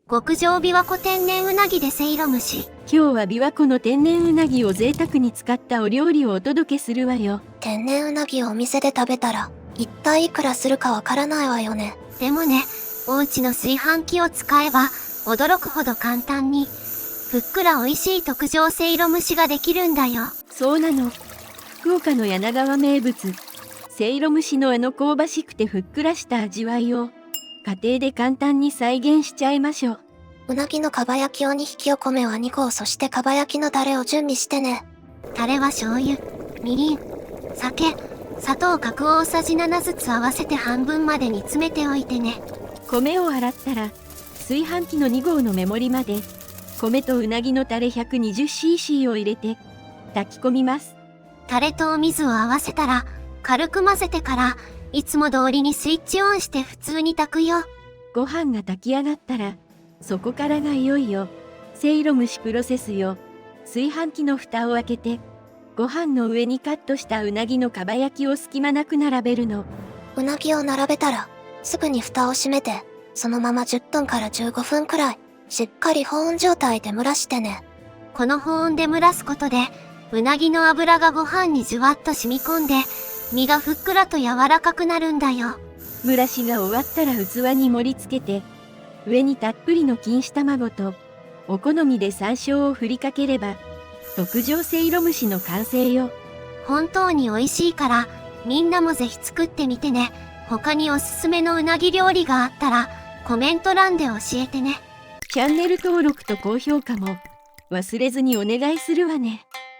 極上琵琶湖天然うなぎでせいろ蒸し。今日は琵琶湖の天然うなぎを贅沢に使ったお料理をお届けするわよ。天然うなぎをお店で食べたら、一体いくらするかわからないわよね。でもね、お家の炊飯器を使えば、驚くほど簡単に、ふっくら美味しい特上せいろ蒸しができるんだよ。そうなの。福岡の柳川名物、せいろ蒸しの香ばしくてふっくらした味わいを、家庭で簡単に再現しちゃいましょう。うなぎのかば焼きを2匹お米は2合、そしてかば焼きのタレを準備してね。タレは醤油、みりん、酒、砂糖各大さじ7ずつ合わせて半分まで煮詰めておいてね。米を洗ったら、炊飯器の2合の目盛りまで、米とうなぎのタレ 120cc を入れて、炊き込みます。タレとお水を合わせたら、軽く混ぜてから、いつも通りにスイッチオンして普通に炊くよ。ご飯が炊き上がったら、そこからがいよいよ、せいろ蒸しプロセスよ。炊飯器の蓋を開けて、ご飯の上にカットしたうなぎのかば焼きを隙間なく並べるの。うなぎを並べたら、すぐに蓋を閉めて、そのまま10分から15分くらい、しっかり保温状態で蒸らしてね。この保温で蒸らすことで、うなぎの脂がご飯にじゅわっと染み込んで、身がふっくらと柔らかくなるんだよ。蒸らしが終わったら器に盛り付けて、上にたっぷりの錦糸卵と、お好みで山椒を振りかければ、特上せいろ蒸しの完成よ。本当に美味しいから、みんなもぜひ作ってみてね。他におすすめのうなぎ料理があったら、コメント欄で教えてね。チャンネル登録と高評価も忘れずにお願いするわね。